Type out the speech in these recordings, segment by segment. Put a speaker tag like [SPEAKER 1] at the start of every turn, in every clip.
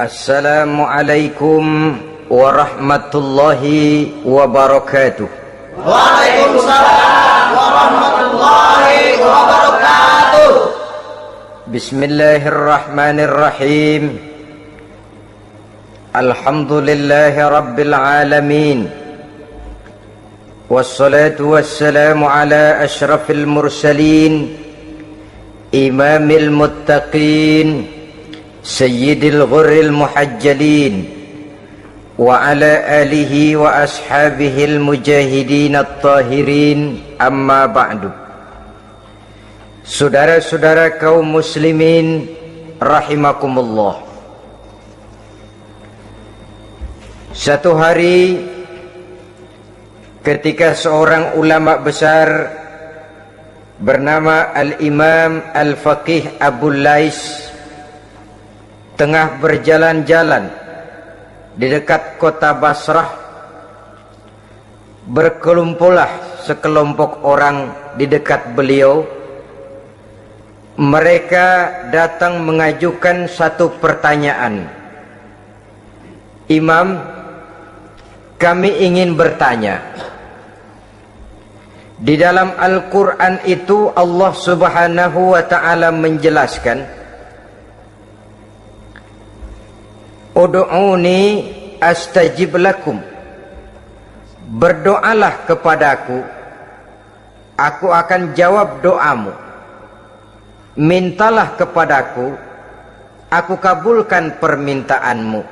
[SPEAKER 1] Assalamualaikum warahmatullahi wabarakatuh.
[SPEAKER 2] Waalaikumsalam warahmatullahi wabarakatuh.
[SPEAKER 1] Bismillahirrahmanirrahim. Alhamdulillahi rabbil alamin. Wassalatu wassalamu ala ashrafil mursalin, imamil muttaqin, sayyidil ghurril muhajjalin, wa ala alihi wa ashabihil mujahidin at-tahirin, amma ba'du. Saudara-saudara kaum muslimin rahimakumullah. Satu hari ketika seorang ulama besar bernama Al-Imam Al-Faqih Abu Lais tengah berjalan-jalan di dekat kota Basrah, berkelumpullah sekelompok orang di dekat beliau. Mereka datang mengajukan satu pertanyaan. Imam, kami ingin bertanya. Di dalam Al-Quran itu Allah Subhanahu wa ta'ala menjelaskan, Ud'uni astajib lakum. Berdoalah kepadaku, aku akan jawab doamu. Mintalah kepadaku, aku kabulkan permintaanmu.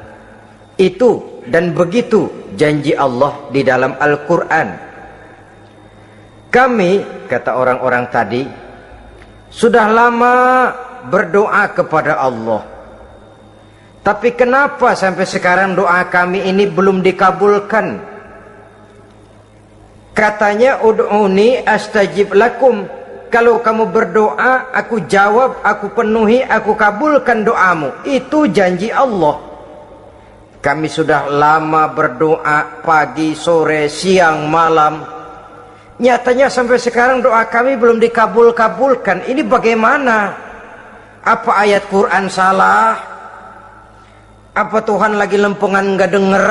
[SPEAKER 1] Itu dan begitu janji Allah di dalam Al-Quran. Kami, kata orang-orang tadi, sudah lama berdoa kepada Allah. Tapi kenapa sampai sekarang doa kami ini belum dikabulkan? Katanya, ud'uni astajib lakum. Kalau kamu berdoa, aku jawab, aku penuhi, aku kabulkan doamu. Itu janji Allah. Kami sudah lama berdoa pagi, sore, siang, malam. Nyatanya sampai sekarang doa kami belum dikabulkan. Ini bagaimana? Apa ayat Quran salah? Apa Tuhan lagi lempengan nggak denger?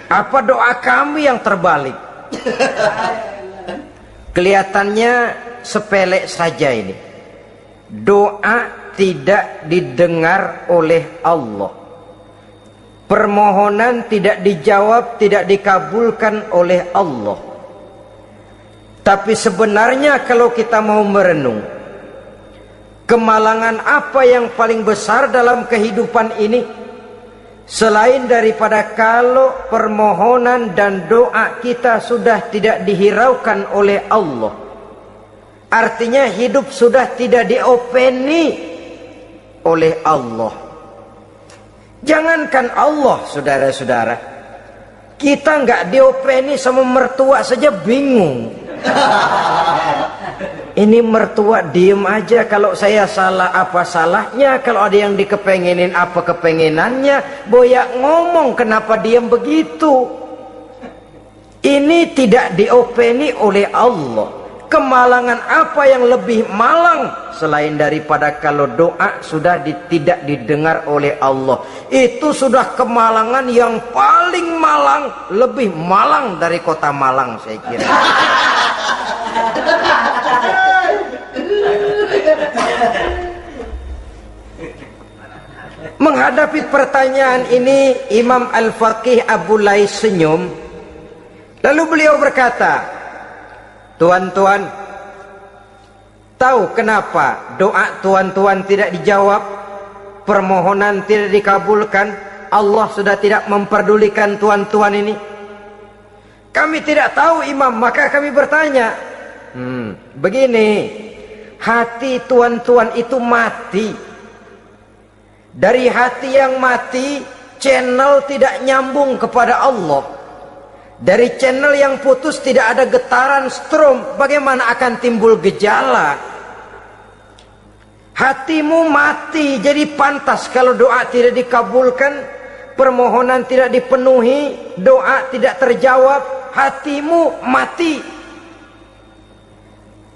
[SPEAKER 1] Apa doa kami yang terbalik? Kelihatannya sepele saja ini. Doa tidak didengar oleh Allah. Permohonan tidak dijawab, tidak dikabulkan oleh Allah. Tapi sebenarnya kalau kita mau merenung, kemalangan apa yang paling besar dalam kehidupan ini selain daripada kalau permohonan dan doa kita sudah tidak dihiraukan oleh Allah? Artinya hidup sudah tidak diopeni oleh Allah. Jangankan Allah, saudara-saudara, kita nggak diopeni sama mertua saja bingung. Ini mertua diem aja, kalau saya salah apa salahnya, kalau ada yang dikepengenin apa kepengenannya, boyak ngomong kenapa diem begitu. Ini tidak diopeni oleh Allah. Kemalangan apa yang lebih malang selain daripada kalau doa sudah tidak didengar oleh Allah? Itu sudah kemalangan yang paling malang, lebih malang dari kota Malang saya kira. Menghadapi pertanyaan ini, Imam Al-Faqih Abu Lais senyum. Lalu beliau berkata, tuan-tuan, tahu kenapa doa tuan-tuan tidak dijawab, permohonan tidak dikabulkan? Allah sudah tidak memperdulikan tuan-tuan ini. Kami tidak tahu, Imam, maka kami bertanya. Begini, hati tuan-tuan itu mati. Dari hati yang mati, channel tidak nyambung kepada Allah. Dari channel yang putus tidak ada getaran strom, bagaimana akan timbul gejala? Hatimu mati, jadi pantas kalau doa tidak dikabulkan, permohonan tidak dipenuhi, doa tidak terjawab, hatimu mati.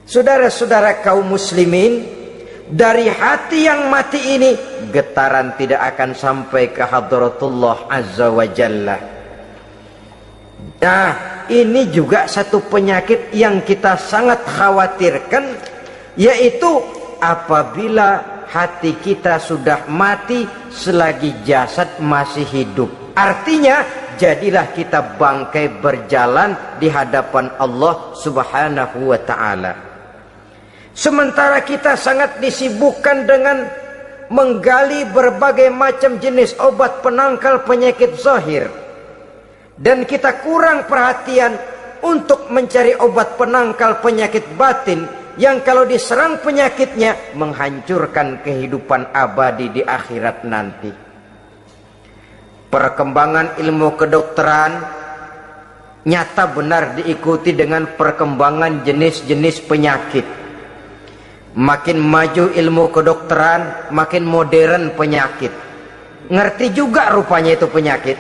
[SPEAKER 1] Saudara-saudara kaum muslimin, dari hati yang mati ini, getaran tidak akan sampai ke hadratullah azza wa jalla. Nah, ini juga satu penyakit yang kita sangat khawatirkan, yaitu apabila hati kita sudah mati selagi jasad masih hidup. Artinya, jadilah kita bangkai berjalan di hadapan Allah subhanahu wa ta'ala. Sementara kita sangat disibukkan dengan menggali berbagai macam jenis obat penangkal penyakit zahir, dan kita kurang perhatian untuk mencari obat penangkal penyakit batin yang kalau diserang penyakitnya menghancurkan kehidupan abadi di akhirat nanti. Perkembangan ilmu kedokteran nyata benar diikuti dengan perkembangan jenis-jenis penyakit. Makin maju ilmu kedokteran, makin modern penyakit. Ngerti juga rupanya itu penyakit.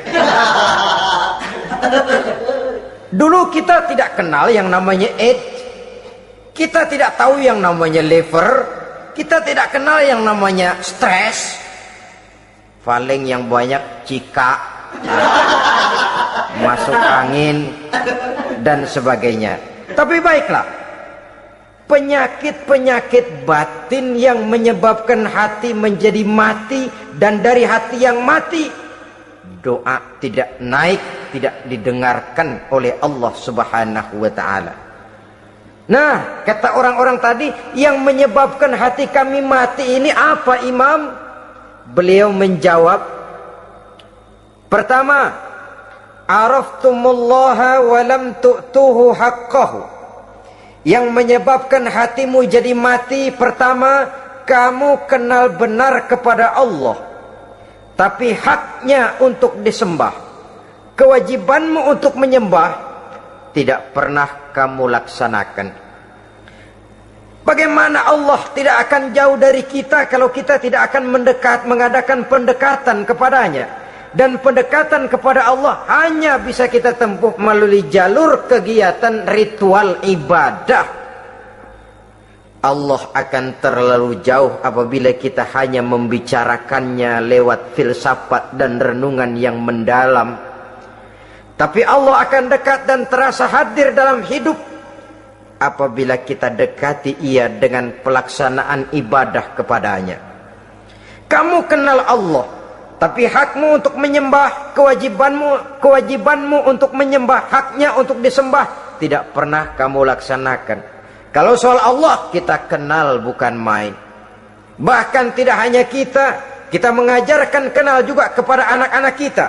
[SPEAKER 1] Dulu kita tidak kenal yang namanya AIDS, kita tidak tahu yang namanya liver, kita tidak kenal yang namanya stres. Paling yang banyak cika, masuk angin, dan sebagainya. Tapi baiklah, penyakit-penyakit batin yang menyebabkan hati menjadi mati, dan dari hati yang mati, doa tidak naik, tidak didengarkan oleh Allah subhanahu wa ta'ala. Nah, kata orang-orang tadi, yang menyebabkan hati kami mati ini apa, Imam? Beliau menjawab, pertama, araftumullaha wa lam tu'tuhu haqqahu. Yang menyebabkan hatimu jadi mati, pertama, kamu kenal benar kepada Allah, tapi haknya untuk disembah, kewajibanmu untuk menyembah, tidak pernah kamu laksanakan. Bagaimana Allah tidak akan jauh dari kita kalau kita tidak akan mengadakan pendekatan kepadanya? Dan pendekatan kepada Allah hanya bisa kita tempuh melalui jalur kegiatan ritual ibadah. Allah akan terlalu jauh apabila kita hanya membicarakannya lewat filsafat dan renungan yang mendalam. Tapi Allah akan dekat dan terasa hadir dalam hidup apabila kita dekati ia dengan pelaksanaan ibadah kepadanya. Kamu kenal Allah, tapi hakmu untuk menyembah, kewajibanmu untuk menyembah, haknya untuk disembah, tidak pernah kamu laksanakan. Kalau soal Allah, kita kenal bukan main. Bahkan tidak hanya kita mengajarkan kenal juga kepada anak-anak kita.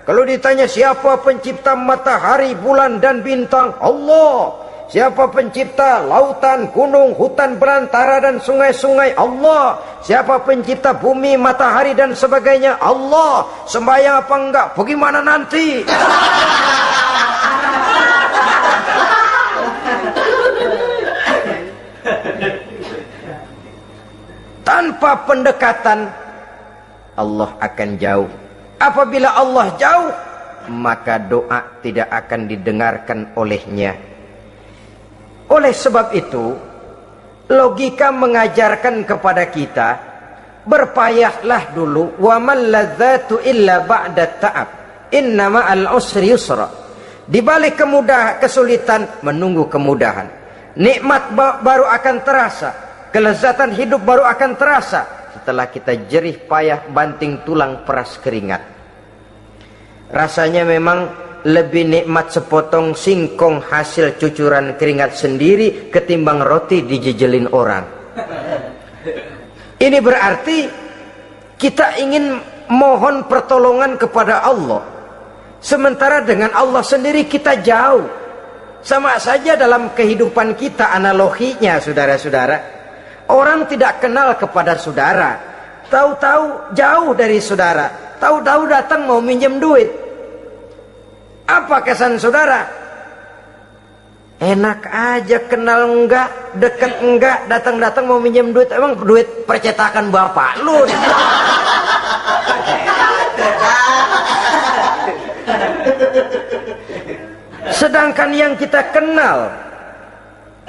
[SPEAKER 1] Kalau ditanya siapa pencipta matahari, bulan dan bintang, Allah. Siapa pencipta lautan, gunung, hutan belantara dan sungai-sungai? Allah. Siapa pencipta bumi, matahari dan sebagainya? Allah. Sembahyang apa enggak? Bagaimana nanti? Tanpa pendekatan, Allah akan jauh. Apabila Allah jauh, maka doa tidak akan didengarkan olehnya. Oleh sebab itu, logika mengajarkan kepada kita, berpayahlah dulu, wa man ladzatu illa ba'da ta'ab, inna ma'al usri yusra. Di balik kesulitan menunggu kemudahan. Nikmat baru akan terasa, kelezatan hidup baru akan terasa setelah kita jerih payah banting tulang peras keringat. Rasanya memang lebih nikmat sepotong singkong hasil cucuran keringat sendiri ketimbang roti dijejelin orang. Ini berarti kita ingin mohon pertolongan kepada Allah, sementara dengan Allah sendiri kita jauh. Sama saja dalam kehidupan kita analoginya, saudara-saudara. Orang tidak kenal kepada saudara, tahu-tahu jauh dari saudara, tahu-tahu datang mau minjem duit. Apa kesan saudara? Enak aja, kenal enggak, deket enggak, datang-datang mau minjem duit. Emang duit percetakan bapak lu? Sedangkan yang kita kenal,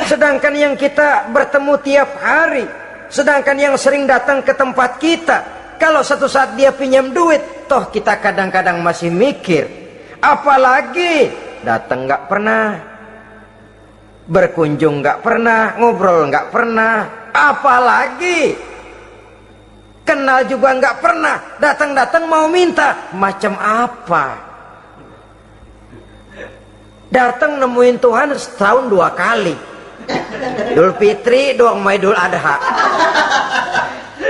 [SPEAKER 1] sedangkan yang kita bertemu tiap hari, Sedangkan yang sering datang ke tempat kita, kalau satu saat dia pinjam duit, toh kita kadang-kadang masih mikir. Apalagi datang nggak pernah, berkunjung nggak pernah, ngobrol nggak pernah, apalagi kenal juga nggak pernah, datang-datang mau minta. Macam apa? Datang nemuin Tuhan setahun 2 kali, Idul Fitri, doa Idul Adha.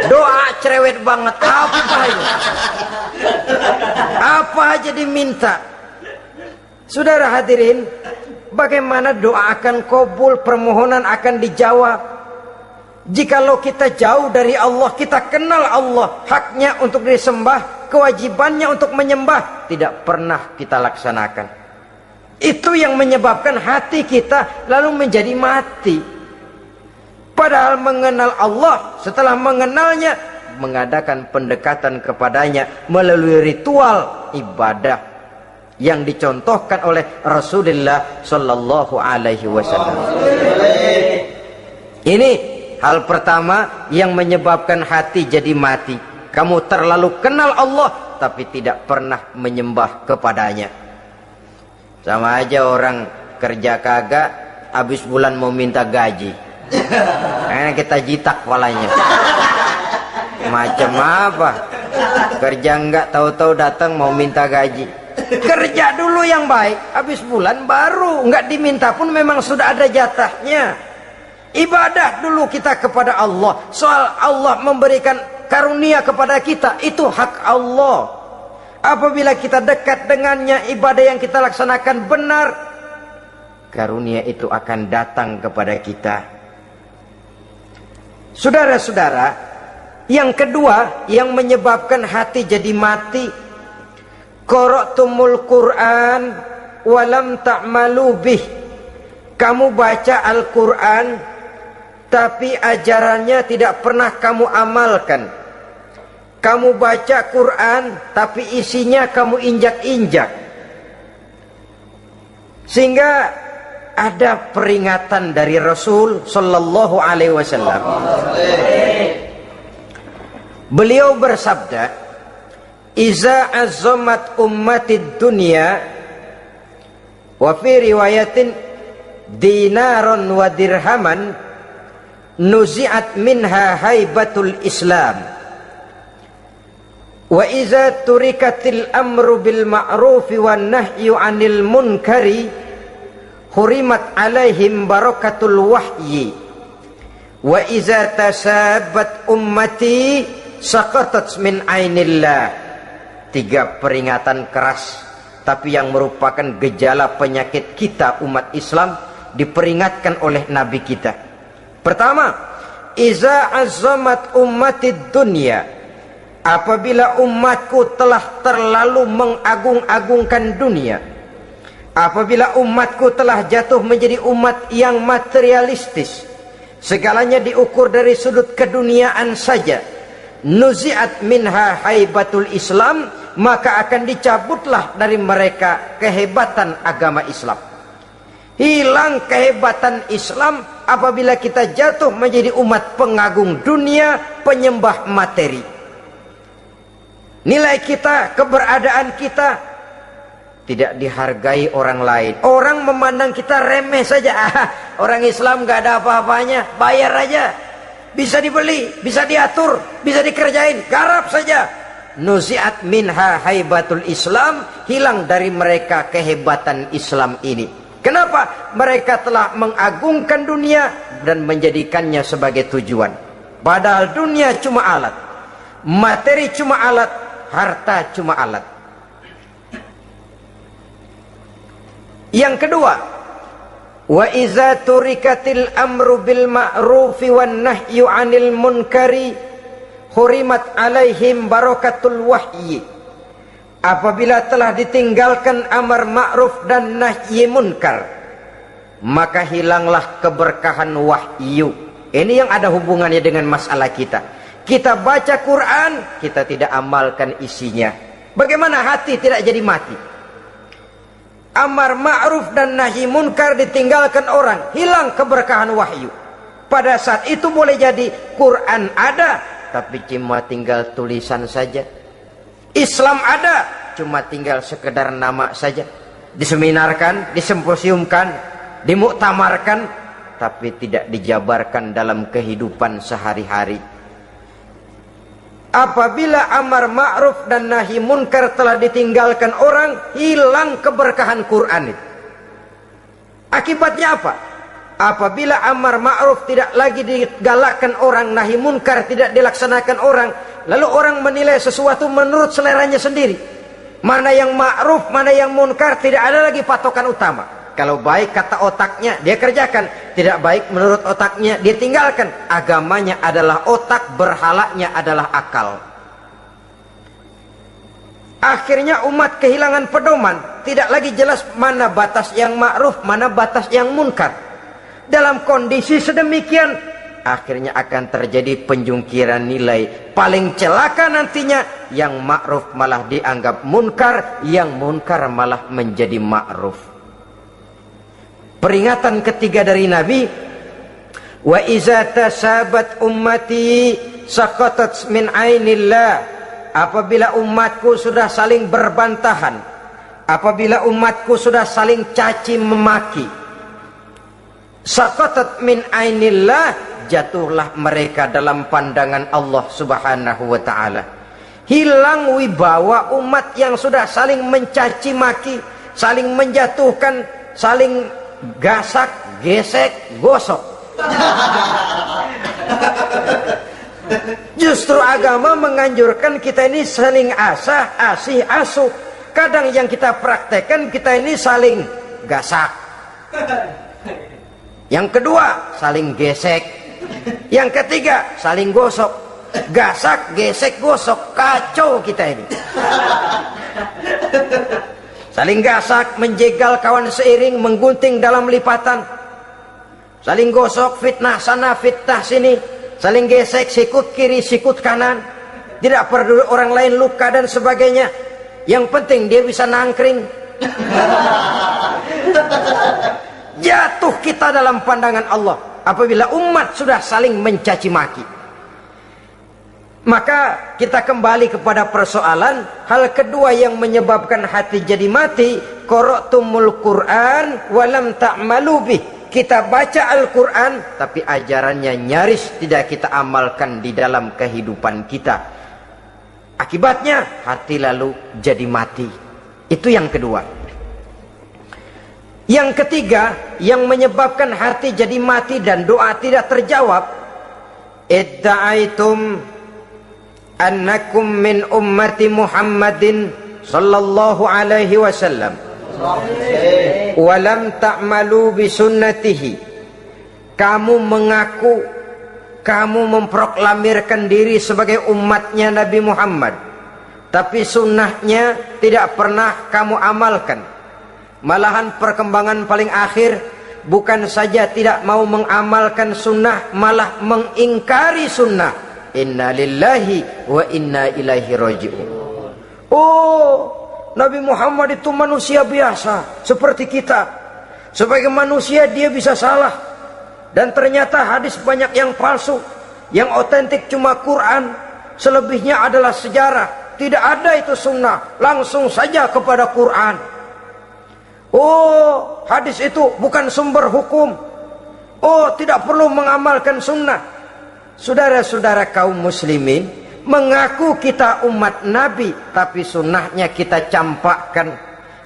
[SPEAKER 1] Doa cerewet banget. Apa itu? Apa aja diminta. Saudara hadirin, bagaimana doa akan kabul, permohonan akan dijawab? Jikalau kita jauh dari Allah, kita kenal Allah, haknya untuk disembah, kewajibannya untuk menyembah, tidak pernah kita laksanakan. Itu yang menyebabkan hati kita lalu menjadi mati. Padahal mengenal Allah, setelah mengenalnya, mengadakan pendekatan kepadanya melalui ritual ibadah yang dicontohkan oleh Rasulullah Sallallahu Alaihi Wasallam. Ini hal pertama yang menyebabkan hati jadi mati. Kamu terlalu kenal Allah tapi tidak pernah menyembah kepadanya. Sama aja orang kerja kagak, habis bulan mau minta gaji. Karena kita jitak kepalanya. Macam apa? Kerja enggak, tahu-tahu datang mau minta gaji. Kerja dulu yang baik, habis bulan baru enggak diminta pun memang sudah ada jatahnya. Ibadah dulu kita kepada Allah. Soal Allah memberikan karunia kepada kita, itu hak Allah. Apabila kita dekat dengannya, ibadah yang kita laksanakan benar, karunia itu akan datang kepada kita. Saudara-saudara, yang kedua yang menyebabkan hati jadi mati, qara'tumul Qur'an walam ta'malu bih. Kamu baca Al-Qur'an tapi ajarannya tidak pernah kamu amalkan. Kamu baca Quran tapi isinya kamu injak-injak. Sehingga ada peringatan dari Rasul Sallallahu Alaihi Wasallam. Beliau bersabda, "Iza azzamat ummatid dunya wa fi riwayatin dinaron wa dirhaman nuzi'at minha haibatul Islam. Wa iza turikatil amru bil ma'rufi wan nahyu 'anil munkari hurimat 'alaihim barakatul wahyi. Wa iza tasabbat ummati saqatat min 'ainillah." 3 peringatan keras tapi yang merupakan gejala penyakit kita umat Islam diperingatkan oleh Nabi kita. Pertama, iza azzamat ummatid dunya. Apabila umatku telah terlalu mengagung-agungkan dunia, apabila umatku telah jatuh menjadi umat yang materialistis, segalanya diukur dari sudut keduniaan saja, nuzi'at minha haibatul Islam, maka akan dicabutlah dari mereka kehebatan agama Islam. Hilang kehebatan Islam apabila kita jatuh menjadi umat pengagung dunia, penyembah materi. Nilai kita, keberadaan kita tidak dihargai orang lain. Orang memandang kita remeh saja. Orang Islam gak ada apa-apanya, bayar aja. Bisa dibeli, bisa diatur, bisa dikerjain, garap saja. Nuzi'at minha haibatul Islam, hilang dari mereka kehebatan Islam ini. Kenapa? Mereka telah mengagungkan dunia dan menjadikannya sebagai tujuan. Padahal dunia cuma alat, materi cuma alat, harta cuma alat. Yang kedua, wa iza turikatil amru bil ma'rufi wan nahyu 'anil munkari hurimat 'alaihim barakatul wahyi. Apabila telah ditinggalkan amar ma'ruf dan nahi munkar, maka hilanglah keberkahan wahyu. Ini yang ada hubungannya dengan masalah kita. Kita baca Quran, kita tidak amalkan isinya. Bagaimana hati tidak jadi mati? Amar ma'ruf dan nahi munkar ditinggalkan orang, hilang keberkahan wahyu. Pada saat itu boleh jadi Quran ada, tapi cuma tinggal tulisan saja. Islam ada, cuma tinggal sekedar nama saja. Diseminarkan, disimposiumkan, dimuktamarkan, tapi tidak dijabarkan dalam kehidupan sehari-hari. Apabila amar ma'ruf dan nahi munkar telah ditinggalkan orang, hilang keberkahan Quran itu. Akibatnya apa? Apabila amar ma'ruf tidak lagi digalakkan orang, nahi munkar tidak dilaksanakan orang, lalu orang menilai sesuatu menurut seleranya sendiri. Mana yang ma'ruf, mana yang munkar, tidak ada lagi patokan utama. Kalau baik kata otaknya, dia kerjakan. Tidak baik menurut otaknya, dia tinggalkan. Agamanya adalah otak, berhalanya adalah akal. Akhirnya umat kehilangan pedoman. Tidak lagi jelas mana batas yang ma'ruf, mana batas yang munkar. Dalam kondisi sedemikian, akhirnya akan terjadi penjungkiran nilai. Paling celaka nantinya, yang ma'ruf malah dianggap munkar, yang munkar malah menjadi ma'ruf. Peringatan ketiga dari Nabi, wa iza tasabat ummati saqatat min ainillah. Apabila umatku sudah saling berbantahan, apabila umatku sudah saling caci memaki, saqatat min ainillah, jatuhlah mereka dalam pandangan Allah Subhanahu wa ta'ala. Hilang wibawa umat yang sudah saling mencaci maki, saling menjatuhkan, saling gasak, gesek, gosok. Justru agama menganjurkan kita ini saling asah, asih, asuh. Kadang yang kita praktekkan, kita ini saling gasak. Yang kedua, saling gesek. Yang ketiga, saling gosok. Gasak, gesek, gosok. Kacau kita ini. Saling gasak, menjegal kawan seiring, menggunting dalam lipatan. Saling gosok, fitnah sana, fitnah sini. Saling gesek, sikut kiri, sikut kanan. Tidak peduli orang lain luka dan sebagainya. Yang penting dia bisa nangkring. Jatuh kita dalam pandangan Allah apabila umat sudah saling mencaci maki. Maka kita kembali kepada persoalan hal kedua yang menyebabkan hati jadi mati, qara'tumul Qur'an walam ta'malu bih. Kita baca Al-Quran tapi ajarannya nyaris tidak kita amalkan di dalam kehidupan kita. Akibatnya hati lalu jadi mati. Itu yang kedua. Yang ketiga yang menyebabkan hati jadi mati dan doa tidak terjawab, idda'aitum annakum min ummati Muhammadin sallallahu alaihi wasallam walam ta'malu bisunnatihi. Kamu mengaku, kamu memproklamirkan diri sebagai umatnya Nabi Muhammad, tapi sunnahnya tidak pernah kamu amalkan. Malahan perkembangan paling akhir bukan saja tidak mau mengamalkan sunnah, malah mengingkari sunnah. Inna lillahi wa inna ilaihi raji'un. Oh, Nabi Muhammad itu manusia biasa seperti kita. Sebagai manusia dia bisa salah. Dan ternyata hadis banyak yang palsu. Yang otentik cuma Quran. Selebihnya adalah sejarah. Tidak ada itu sunnah. Langsung saja kepada Quran. Oh, hadis itu bukan sumber hukum. Oh, tidak perlu mengamalkan sunnah. Saudara-saudara kaum muslimin, mengaku kita umat Nabi, tapi sunnahnya kita campakkan,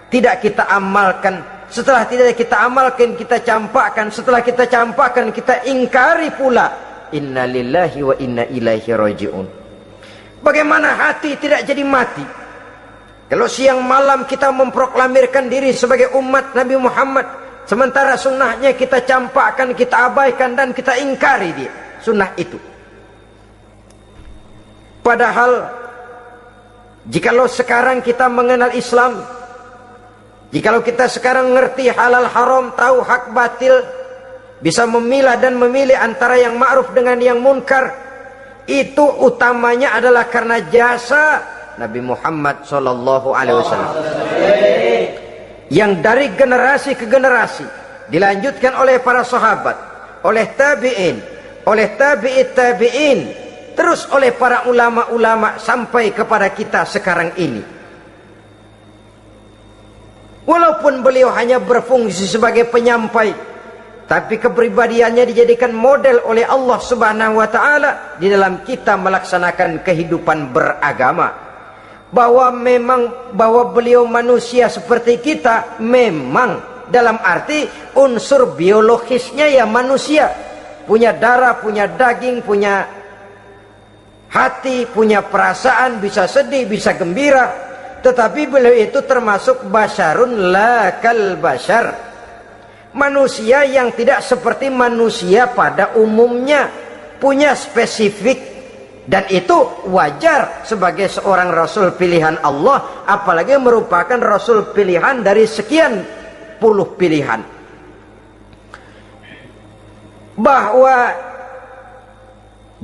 [SPEAKER 1] tidak kita amalkan. Setelah tidak kita amalkan, kita campakkan. Setelah kita campakkan, kita ingkari pula. Inna lillahi wa inna ilaihi raji'un. Bagaimana hati tidak jadi mati? Kalau siang malam kita memproklamirkan diri sebagai umat Nabi Muhammad, sementara sunnahnya kita campakkan, kita abaikan, dan kita ingkari dia sunnah itu. Padahal jikalau sekarang kita mengenal Islam, jikalau kita sekarang ngerti halal haram, tahu hak batil, bisa memilah dan memilih antara yang ma'ruf dengan yang munkar, itu utamanya adalah karena jasa Nabi Muhammad SAW, yang dari generasi ke generasi dilanjutkan oleh para sahabat, oleh tabi'in, oleh tabi'in, terus oleh para ulama-ulama sampai kepada kita sekarang ini. Walaupun beliau hanya berfungsi sebagai penyampai, tapi kepribadiannya dijadikan model oleh Allah Subhanahu wa taala di dalam kita melaksanakan kehidupan beragama. Bahwa beliau manusia seperti kita, memang dalam arti unsur biologisnya ya manusia, punya darah, punya daging, punya hati, punya perasaan, bisa sedih, bisa gembira. Tetapi beliau itu termasuk basyarun la kal basyar, manusia yang tidak seperti manusia pada umumnya, punya spesifik. Dan itu wajar sebagai seorang Rasul pilihan Allah, apalagi merupakan Rasul pilihan dari sekian puluh pilihan. Bahwa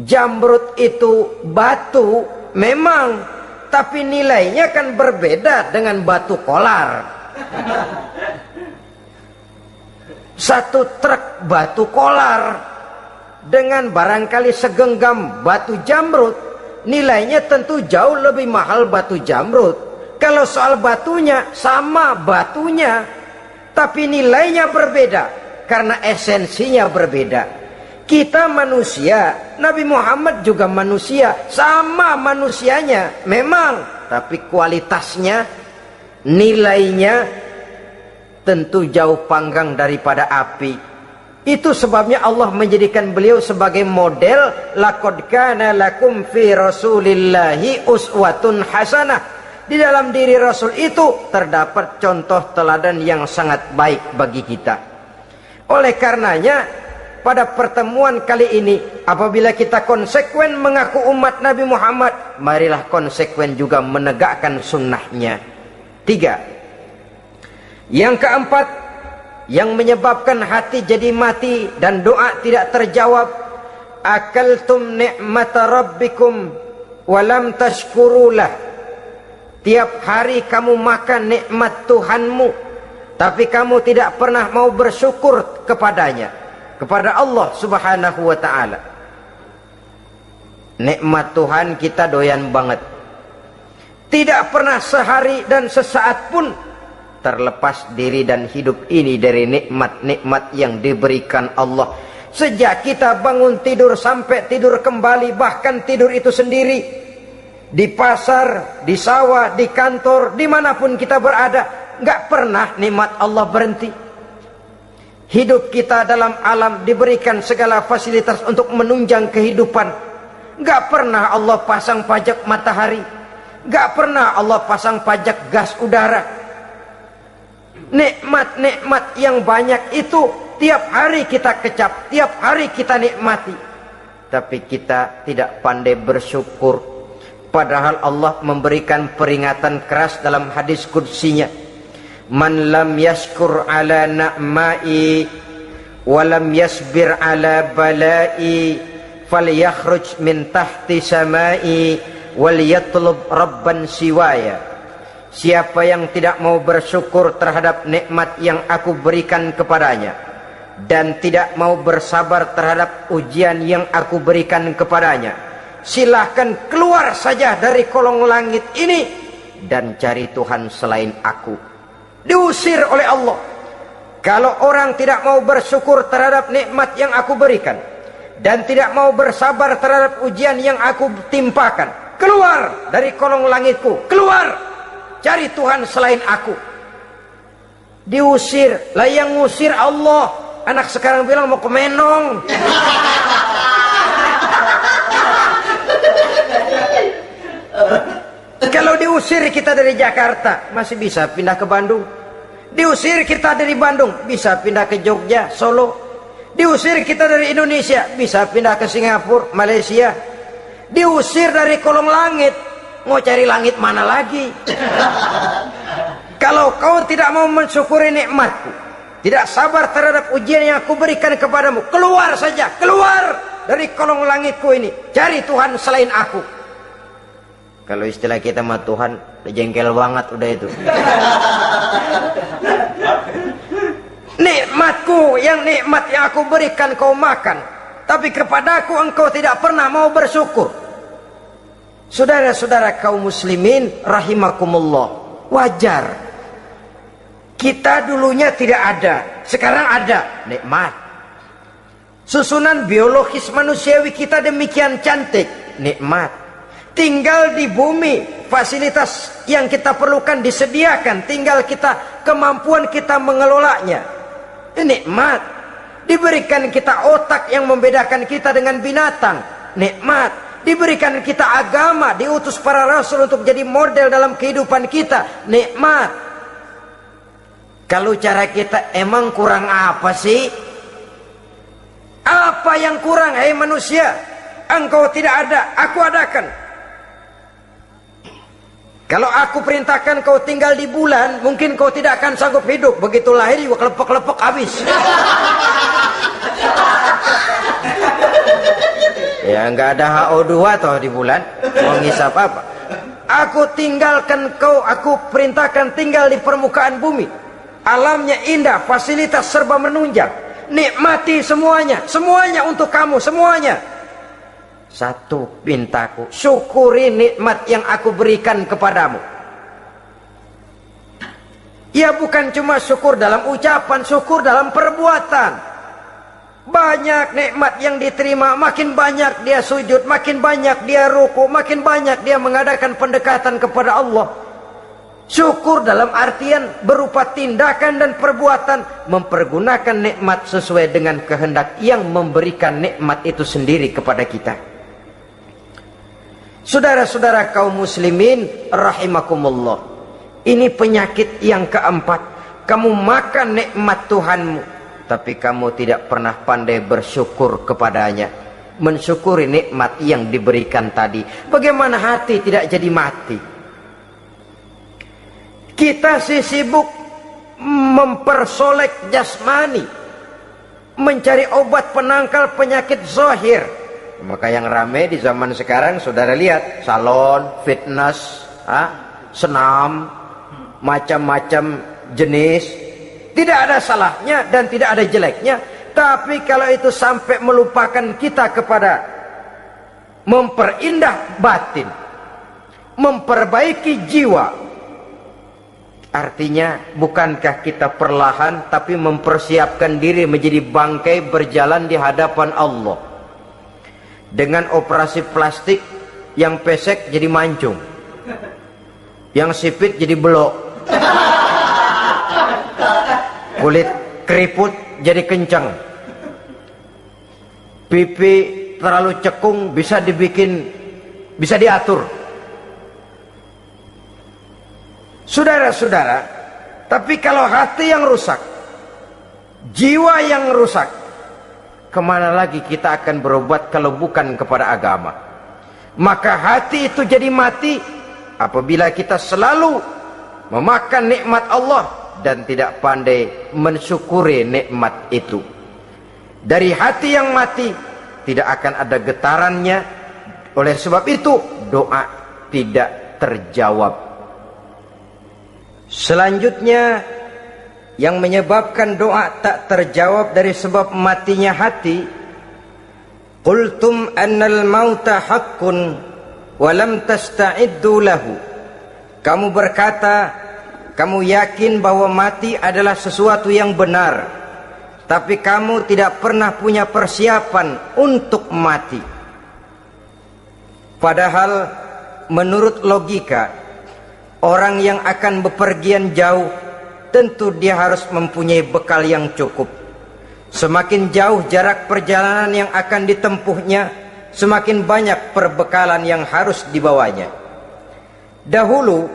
[SPEAKER 1] jamrud itu batu memang, tapi nilainya kan berbeda dengan batu kolar. Satu truk batu kolar dengan barangkali segenggam batu jamrud, nilainya tentu jauh lebih mahal batu jamrud. Kalau soal batunya, sama batunya, tapi nilainya berbeda karena esensinya berbeda. Kita manusia, Nabi Muhammad juga manusia, sama manusianya memang, tapi kualitasnya, nilainya tentu jauh panggang daripada api. Itu sebabnya Allah menjadikan beliau sebagai model. Laqad kana lakum fi rasulillahi uswatun hasanah. Di dalam diri Rasul itu terdapat contoh teladan yang sangat baik bagi kita. Oleh karenanya, pada pertemuan kali ini, apabila kita konsekuen mengaku umat Nabi Muhammad, marilah konsekuen juga menegakkan sunnahnya. 3. Yang keempat, yang menyebabkan hati jadi mati dan doa tidak terjawab, akaltum ni'mata rabbikum walam tashkurulah. Tiap hari kamu makan nikmat Tuhanmu, tapi kamu tidak pernah mau bersyukur kepadanya, kepada Allah Subhanahu wa ta'ala. Nikmat Tuhan kita doyan banget, tidak pernah sehari dan sesaat pun terlepas diri dan hidup ini dari nikmat-nikmat yang diberikan Allah. Sejak kita bangun tidur sampai tidur kembali, bahkan tidur itu sendiri, di pasar, di sawah, di kantor, dimanapun kita berada, nggak pernah nikmat Allah berhenti. Hidup kita dalam alam diberikan segala fasilitas untuk menunjang kehidupan. Nggak pernah Allah pasang pajak matahari, nggak pernah Allah pasang pajak gas udara. Nikmat-nikmat yang banyak itu tiap hari kita kecap, tiap hari kita nikmati, tapi kita tidak pandai bersyukur. Padahal Allah memberikan peringatan keras dalam hadis qudsinya, man lam yashkur ala na'mai wa lam yasbir ala balai falyakhruj min tahti samai wal yatlub rabban siwaya. Siapa yang tidak mau bersyukur terhadap nikmat yang aku berikan kepadanya, dan tidak mau bersabar terhadap ujian yang aku berikan kepadanya, silahkan keluar saja dari kolong langit ini dan cari Tuhan selain aku. Diusir oleh Allah. Kalau orang tidak mau bersyukur terhadap nikmat yang aku berikan, dan tidak mau bersabar terhadap ujian yang aku timpakan, keluar dari kolong langitku, keluar, cari Tuhan selain aku. Diusir. Lah yang ngusir Allah. Anak sekarang bilang mau ke Menong. Kalau diusir kita dari Jakarta, masih bisa pindah ke Bandung. Diusir kita dari Bandung, bisa pindah ke Jogja, Solo. Diusir kita dari Indonesia, bisa pindah ke Singapura, Malaysia. Diusir dari kolong langit, mau cari langit mana lagi? Kalau kau tidak mau mensyukuri nikmatku, tidak sabar terhadap ujian yang aku berikan kepadamu, keluar saja, keluar dari kolong langitku ini, cari Tuhan selain aku. Kalau istilah kita mah Tuhan jengkel banget udah itu. Nikmatku, yang nikmat yang aku berikan kau makan, tapi kepadaku engkau tidak pernah mau bersyukur. Saudara-saudara kaum muslimin rahimakumullah, wajar. Kita dulunya tidak ada, sekarang ada, nikmat. Susunan biologis manusiawi kita demikian cantik, nikmat. Tinggal di bumi, fasilitas yang kita perlukan disediakan, tinggal kemampuan kita mengelolanya. Nikmat. Diberikan kita otak yang membedakan kita dengan binatang, nikmat. Diberikan kita agama, diutus para rasul untuk jadi model dalam kehidupan kita, nikmat. Kalau cara kita emang kurang apa sih? Apa yang kurang, hai manusia? Engkau tidak ada, aku adakan. Kalau aku perintahkan kau tinggal di bulan, mungkin kau tidak akan sanggup hidup. Begitu lahir juga kelepek-kelepek habis. Ya nggak ada HO2 toh di bulan. Mau ngisap apa? Aku tinggalkan kau, aku perintahkan tinggal di permukaan bumi. Alamnya indah, fasilitas serba menunjang. Nikmati semuanya, semuanya untuk kamu, semuanya. Satu pintaku, syukuri nikmat yang aku berikan kepadamu. Ya bukan cuma syukur dalam ucapan, syukur dalam perbuatan. Banyak nikmat yang diterima, makin banyak dia sujud, makin banyak dia ruku, makin banyak dia mengadakan pendekatan kepada Allah. Syukur dalam artian berupa tindakan dan perbuatan, mempergunakan nikmat sesuai dengan kehendak yang memberikan nikmat itu sendiri kepada kita. Saudara-saudara kaum muslimin rahimakumullah, ini penyakit yang keempat. Kamu makan nikmat Tuhanmu, tapi kamu tidak pernah pandai bersyukur kepadanya, mensyukuri nikmat yang diberikan tadi. Bagaimana hati tidak jadi mati? Kita sibuk mempersolek jasmani, mencari obat penangkal penyakit zahir. Maka yang ramai di zaman sekarang, saudara lihat, salon, fitness, senam, macam-macam jenis. Tidak ada salahnya dan tidak ada jeleknya. Tapi kalau itu sampai melupakan kita kepada memperindah batin, memperbaiki jiwa, artinya bukankah kita perlahan tapi mempersiapkan diri menjadi bangkai berjalan di hadapan Allah? Dengan operasi plastik, yang pesek jadi mancung, yang sipit jadi belok, kulit keriput jadi kencang, pipi terlalu cekung bisa diatur. Saudara-saudara, tapi kalau hati yang rusak, jiwa yang rusak, kemana lagi kita akan berobat kalau bukan kepada agama? Maka hati itu jadi mati apabila kita selalu memakan nikmat Allah dan tidak pandai mensyukuri nikmat itu. Dari hati yang mati tidak akan ada getarannya. Oleh sebab itu doa tidak terjawab. Selanjutnya, yang menyebabkan doa tak terjawab dari sebab matinya hati, qultum annal mauta haqqun wa lam tasta'iddu lahu. Kamu berkata, kamu yakin bahwa mati adalah sesuatu yang benar, tapi kamu tidak pernah punya persiapan untuk mati. Padahal menurut logika, orang yang akan bepergian jauh tentu dia harus mempunyai bekal yang cukup. Semakin jauh jarak perjalanan yang akan ditempuhnya, semakin banyak perbekalan yang harus dibawanya. Dahulu,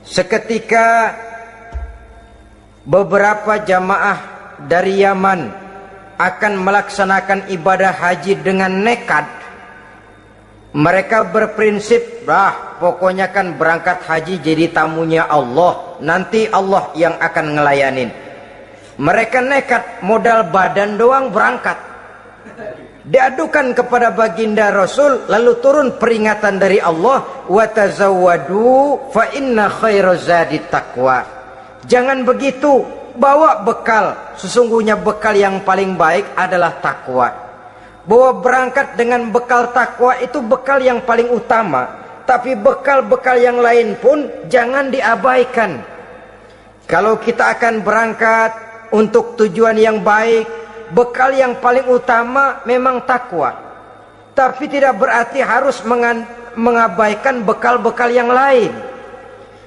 [SPEAKER 1] seketika beberapa jamaah dari Yaman akan melaksanakan ibadah haji dengan nekat, mereka berprinsip, pokoknya kan berangkat haji jadi tamunya Allah, nanti Allah yang akan ngelayanin. Mereka nekat, modal badan doang berangkat. Diadukan kepada baginda Rasul, lalu turun peringatan dari Allah, wa tazawwadu fa inna khairaz zadi taqwa. Jangan begitu, bawa bekal, sesungguhnya bekal yang paling baik adalah takwa. bahwa berangkat dengan bekal takwa itu bekal yang paling utama, tapi bekal-bekal yang lain pun jangan diabaikan. Kalau kita akan berangkat untuk tujuan yang baik, bekal yang paling utama memang takwa, tapi tidak berarti harus mengabaikan bekal-bekal yang lain.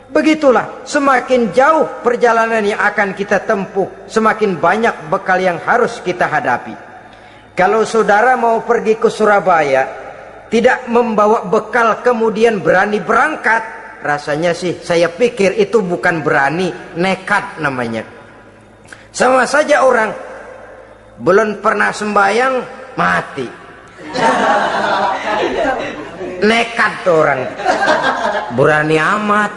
[SPEAKER 1] Begitulah, semakin jauh perjalanan yang akan kita tempuh, semakin banyak bekal yang harus kita hadapi. Kalau saudara mau pergi ke Surabaya, tidak membawa bekal kemudian berani berangkat, rasanya sih saya pikir itu bukan berani, nekat namanya. Sama saja orang belum pernah sembahyang mati, nekat tuh orang, berani amat.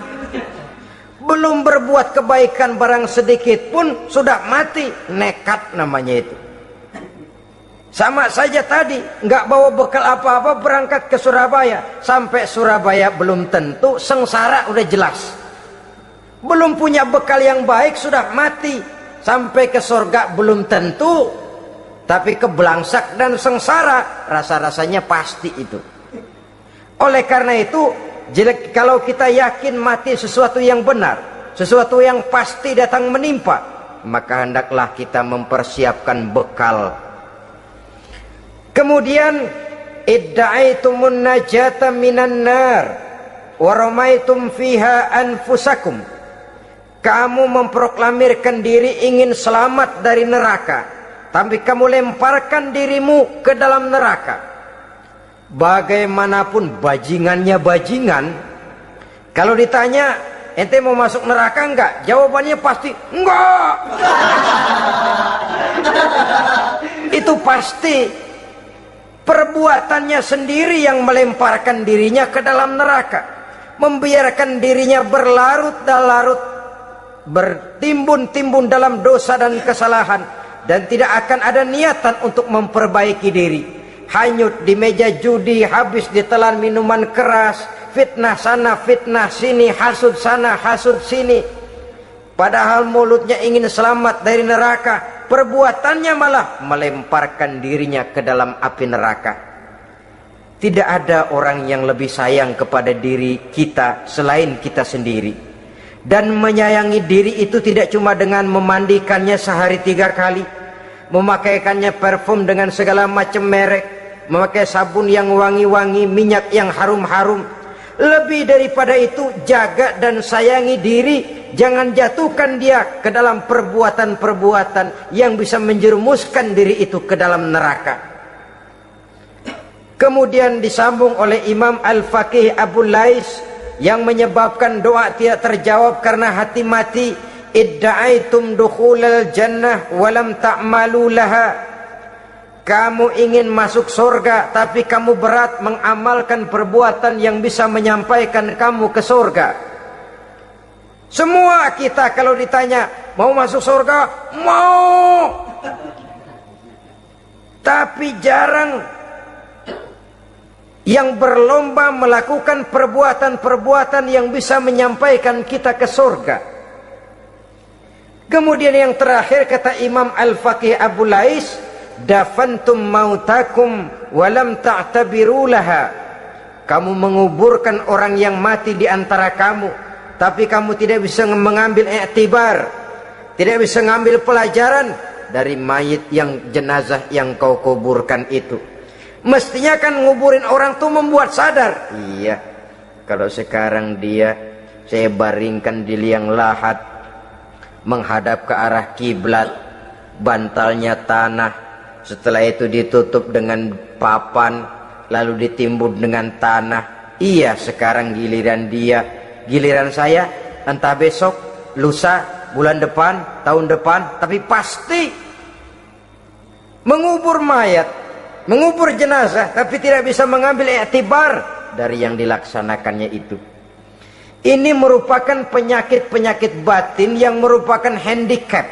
[SPEAKER 1] Belum berbuat kebaikan barang sedikit pun sudah mati, nekat namanya itu. Sama saja tadi, nggak bawa bekal apa-apa berangkat ke Surabaya. Sampai Surabaya belum tentu, sengsara udah jelas. Belum punya bekal yang baik sudah mati. Sampai ke surga belum tentu, tapi kebelangsak dan sengsara rasa-rasanya pasti itu. Oleh karena itu, kalau kita yakin mati sesuatu yang benar, sesuatu yang pasti datang menimpa, maka hendaklah kita mempersiapkan bekal. Kemudian idda'aitumun najata minan nar wa ramaitum fiha anfusakum. Kamu memproklamirkan diri ingin selamat dari neraka, tapi kamu lemparkan dirimu ke dalam neraka. Bagaimanapun bajingannya bajingan, kalau ditanya ente mau masuk neraka enggak? Jawabannya pasti enggak. Itu pasti. Perbuatannya sendiri yang melemparkan dirinya ke dalam neraka, membiarkan dirinya berlarut-larut, bertimbun-timbun dalam dosa dan kesalahan, dan tidak akan ada niatan untuk memperbaiki diri. Hanyut di meja judi, habis ditelan minuman keras, fitnah sana fitnah sini, hasud sana hasud sini. Padahal mulutnya ingin selamat dari neraka, perbuatannya malah melemparkan dirinya ke dalam api neraka. Tidak ada orang yang lebih sayang kepada diri kita selain kita sendiri. Dan menyayangi diri itu tidak cuma dengan memandikannya sehari 3 kali, memakaikannya parfum dengan segala macam merek, memakai sabun yang wangi-wangi, minyak yang harum-harum. Lebih daripada itu, jaga dan sayangi diri. Jangan jatuhkan dia ke dalam perbuatan-perbuatan yang bisa menjerumuskan diri itu ke dalam neraka. Kemudian disambung oleh Imam Al-Faqih Abu Lais yang menyebabkan doa tidak terjawab karena hati mati. Idda'aitum dukhulal jannah walam ta'malu laha. Kamu ingin masuk surga, tapi kamu berat mengamalkan perbuatan yang bisa menyampaikan kamu ke surga. Semua kita kalau ditanya, mau masuk surga? Mau. Tapi jarang yang berlomba melakukan perbuatan-perbuatan yang bisa menyampaikan kita ke surga. Kemudian yang terakhir kata Imam Al-Faqih Abu Lais, dafantum mautakum walam ta'tabiru laha. Kamu menguburkan orang yang mati di antara kamu, tapi kamu tidak bisa mengambil iktibar, tidak bisa mengambil pelajaran dari mayit yang jenazah yang kau kuburkan itu. Mestinya kan nguburin orang tuh membuat sadar. Iya, kalau sekarang dia saya baringkan di liang lahat, menghadap ke arah kiblat, bantalnya tanah. Setelah itu ditutup dengan papan, lalu ditimbun dengan tanah. Iya, sekarang giliran dia, giliran saya, entah besok, lusa, bulan depan, tahun depan, tapi pasti mengubur mayat, mengubur jenazah, tapi tidak bisa mengambil iktibar dari yang dilaksanakannya itu. Ini merupakan penyakit-penyakit batin yang merupakan handicap,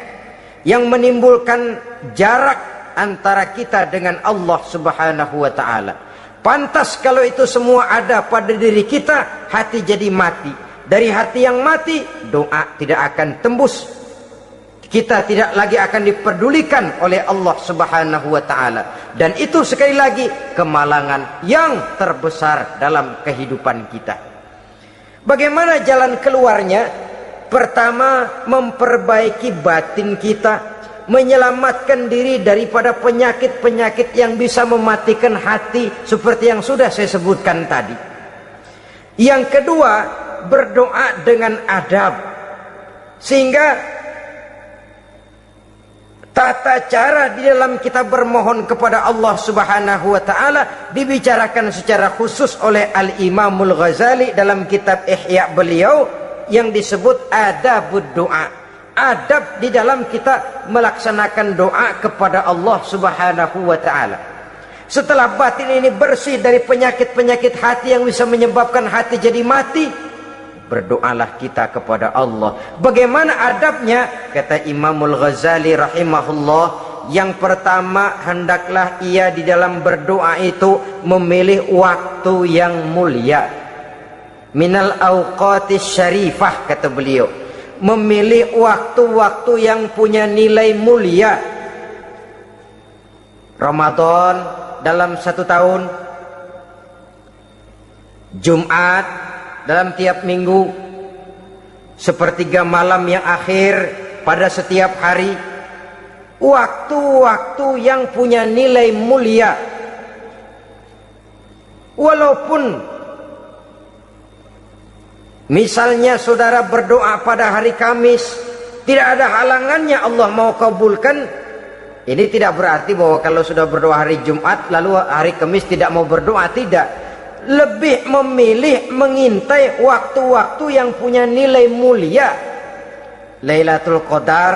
[SPEAKER 1] yang menimbulkan jarak antara kita dengan Allah Subhanahu wa ta'ala. Pantas kalau itu semua ada pada diri kita, hati jadi mati. Dari hati yang mati, doa tidak akan tembus. Kita tidak lagi akan diperdulikan oleh Allah Subhanahu wa ta'ala. Dan itu sekali lagi kemalangan yang terbesar dalam kehidupan kita. Bagaimana jalan keluarnya? Pertama, memperbaiki batin kita, menyelamatkan diri daripada penyakit-penyakit yang bisa mematikan hati seperti yang sudah saya sebutkan tadi. Yang kedua, berdoa dengan adab, sehingga tata cara di dalam kita bermohon kepada Allah Subhanahu wa taala dibicarakan secara khusus oleh Al-Imamul Ghazali dalam kitab Ihya beliau yang disebut adabud doa. Adab di dalam kita melaksanakan doa kepada Allah Subhanahu wa taala. Setelah batin ini bersih dari penyakit-penyakit hati yang bisa menyebabkan hati jadi mati, berdoalah kita kepada Allah. Bagaimana adabnya? Kata Imamul Ghazali rahimahullah, yang pertama hendaklah ia di dalam berdoa itu memilih waktu yang mulia. Minal awqatis syarifah, kata beliau. Memilih waktu-waktu yang punya nilai mulia. Ramadan dalam 1 tahun, Jumat dalam tiap minggu, sepertiga malam yang akhir pada setiap hari. Waktu-waktu yang punya nilai mulia. Walaupun misalnya saudara berdoa pada hari Kamis, tidak ada halangannya Allah mau kabulkan. Ini tidak berarti bahwa kalau sudah berdoa hari Jumat lalu hari Kamis tidak mau berdoa, tidak. Lebih memilih mengintai waktu-waktu yang punya nilai mulia. Lailatul Qadar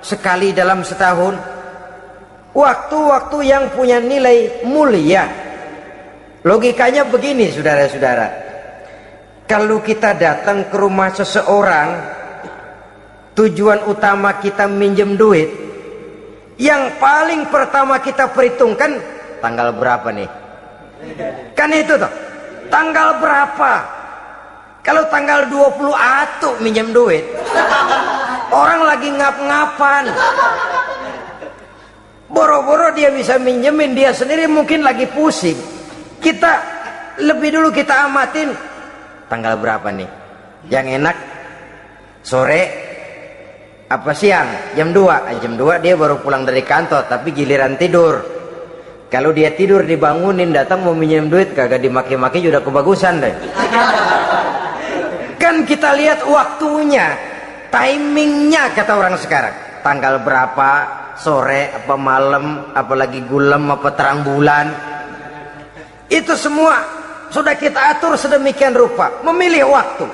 [SPEAKER 1] sekali dalam setahun. Waktu-waktu yang punya nilai mulia. Logikanya begini, saudara-saudara. Kalau kita datang ke rumah seseorang, tujuan utama kita minjem duit, yang paling pertama kita perhitungkan tanggal berapa nih? Kan itu toh, tanggal berapa? Kalau tanggal 20 atuh minjem duit, orang lagi ngap-ngapan, boro-boro dia bisa minjemin, dia sendiri mungkin lagi pusing. Kita lebih dulu kita amatin tanggal berapa nih, yang enak sore apa siang, jam 2. Jam 2 dia baru pulang dari kantor, tapi giliran tidur. Kalau dia tidur dibangunin, datang mau minjem duit, kagak dimaki-maki juga kebagusan deh. Kan kita lihat waktunya, timingnya, kata orang sekarang. Tanggal berapa, sore apa malam, apalagi gulem apa terang bulan. Itu semua sudah kita atur sedemikian rupa, memilih waktu.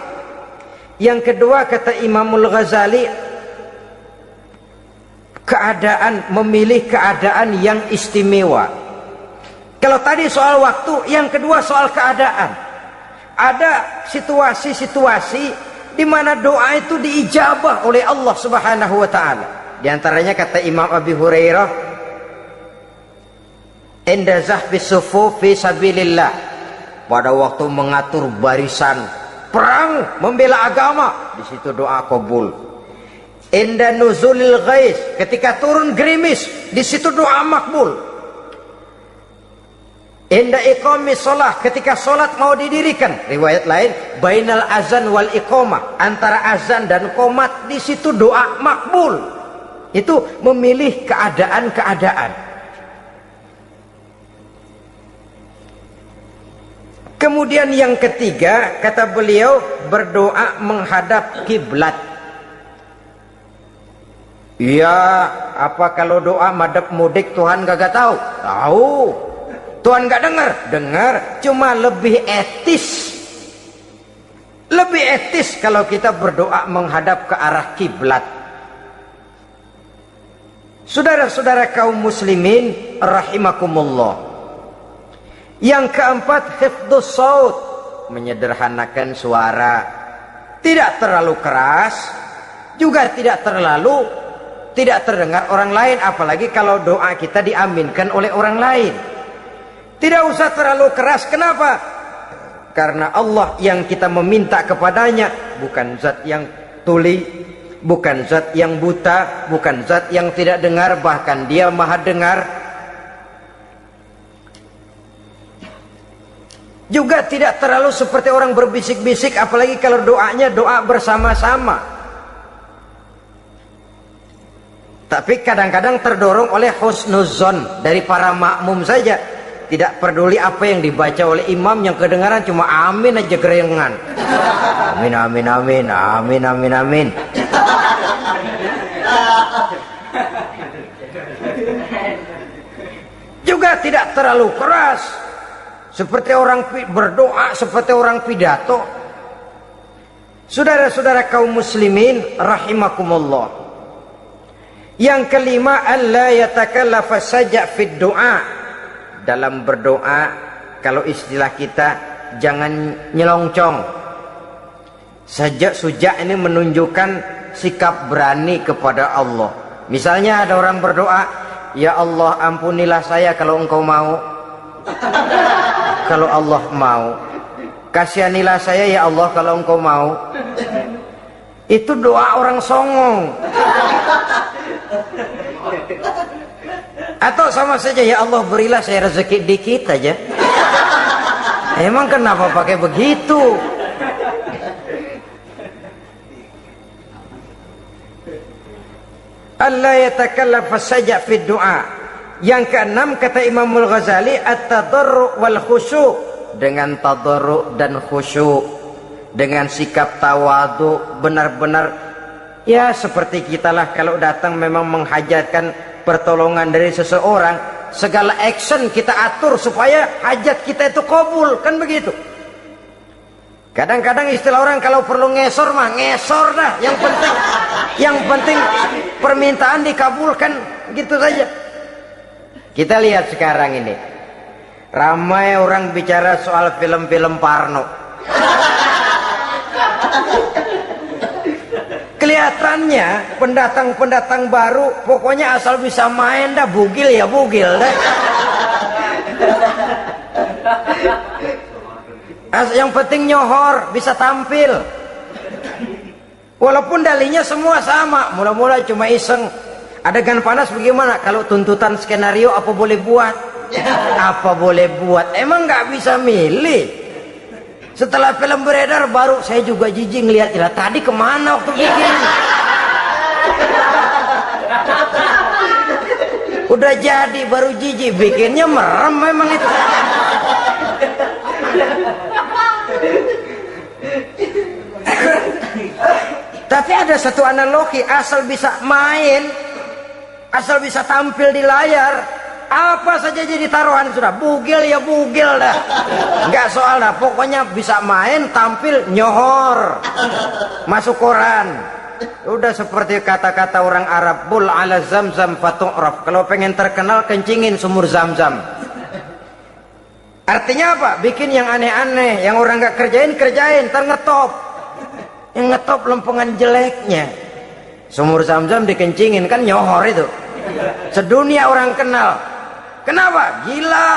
[SPEAKER 1] Yang kedua, kata Imamul Ghazali, memilih keadaan yang istimewa. Kalau tadi soal waktu, yang kedua soal keadaan. Ada situasi-situasi di mana doa itu diijabah oleh Allah Subhanahu wa taala. Di antaranya kata Imam Abi Hurairah, "Inda zahfis sufuf fi sabilillah." Pada waktu mengatur barisan perang membela agama, di situ doa kabul. Inda nuzulil ghais, ketika turun gerimis, di situ doa makbul. Inda iqamis shalah, ketika salat mau didirikan, riwayat lain bainal azan wal iqamah, antara azan dan qomat, di situ doa makbul. Itu memilih keadaan-keadaan. Kemudian yang ketiga, kata beliau, berdoa menghadap kiblat. Ya, apa kalau doa madhab mudik Tuhan kagak tahu? Tahu. Tuhan nggak dengar, cuma lebih etis. Lebih etis kalau kita berdoa menghadap ke arah kiblat. Saudara-saudara kaum muslimin rahimakumullah. Yang keempat, hifdzus saut, menyederhanakan suara. Tidak terlalu keras, juga tidak terdengar orang lain, apalagi kalau doa kita diaminkan oleh orang lain. Tidak usah terlalu keras. Kenapa? Karena Allah yang kita meminta kepadanya bukan zat yang tuli, bukan zat yang buta, bukan zat yang tidak dengar, bahkan dia maha dengar. Juga tidak terlalu seperti orang berbisik-bisik, apalagi kalau doanya doa bersama-sama. Tapi kadang-kadang terdorong oleh husnuzon dari para makmum saja. Tidak peduli apa yang dibaca oleh imam, yang kedengaran cuma amin aja gerengan. Amin, amin, amin, amin, amin, amin. Juga tidak terlalu keras, seperti orang berdoa, seperti orang pidato. Saudara-saudara kaum muslimin rahimakumullah. Yang kelima, alla yatakallafa saja fid doa. Dalam berdoa, kalau istilah kita, jangan nyelongcong. Sujak ini menunjukkan sikap berani kepada Allah. Misalnya ada orang berdoa, ya Allah ampunilah saya kalau engkau mau. Kalau Allah mau. Kasihanilah saya ya Allah kalau engkau mau. Itu doa orang songong. Atau sama saja, ya Allah berilah saya rezeki dikit aja. Emang kenapa pakai begitu? Allah yatakallaf saja fi doa. Yang keenam kata Imamul Ghazali, at-tadarru' wal khusyu'. Dengan tadarru' dan khusyu', dengan sikap tawadu, benar-benar ya seperti kita lah kalau datang memang menghajatkan pertolongan dari seseorang, segala action kita atur supaya hajat kita itu kabul, kan begitu. Kadang-kadang istilah orang kalau perlu ngesor mah ngesor dah, yang penting permintaan dikabulkan, gitu saja. Kita lihat sekarang ini, ramai orang bicara soal film-film Parno. Kelihatannya pendatang-pendatang baru, pokoknya asal bisa main dah, bugil ya bugil dah. Yang penting nyohor, bisa tampil. Walaupun dalihnya semua sama, mula-mula cuma iseng. Adegan panas bagaimana? Kalau tuntutan skenario apa boleh buat? Apa boleh buat? Emang nggak bisa milih. Setelah film beredar baru saya juga jijik ngeliat, tadi kemana waktu bikin? Udah jadi baru jijik, bikinnya merem memang itu. Tapi ada satu analogi, asal bisa main, asal bisa tampil di layar, apa saja jadi taruhan sudah, bugil ya bugil dah, nggak soal dah, pokoknya bisa main, tampil, nyohor, masuk koran. Udah seperti kata-kata orang Arab, bul ala zamzam fatu'raf. Kalau pengen terkenal kencingin sumur Zamzam. Artinya apa? Bikin yang aneh-aneh, yang orang nggak kerjain, ntar ngetop. Yang ngetop lempengan jeleknya. Sumur Zamzam dikencingin, kan nyohor itu. Sedunia orang kenal. Kenapa? Gila.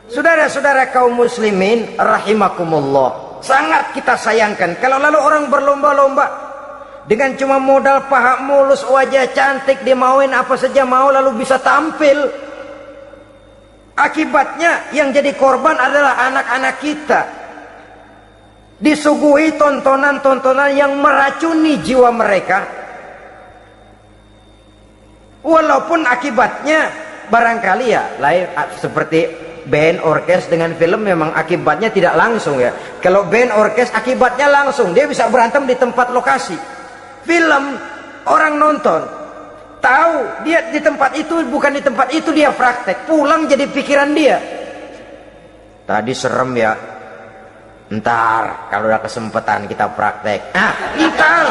[SPEAKER 1] Saudara-saudara kaum muslimin rahimakumullah, sangat kita sayangkan kalau lalu orang berlomba-lomba dengan cuma modal paha mulus, wajah cantik, dia mauin apa saja mau lalu bisa tampil. Akibatnya yang jadi korban adalah anak-anak kita, disuguhi tontonan-tontonan yang meracuni jiwa mereka. Walaupun akibatnya barangkali ya lain, seperti band orkes dengan film memang akibatnya tidak langsung ya. Kalau band orkes akibatnya langsung, dia bisa berantem di tempat lokasi. Film orang nonton tahu dia di tempat itu, bukan di tempat itu dia praktek, pulang jadi pikiran dia, tadi serem ya, ntar kalau udah kesempatan kita praktek. Ntar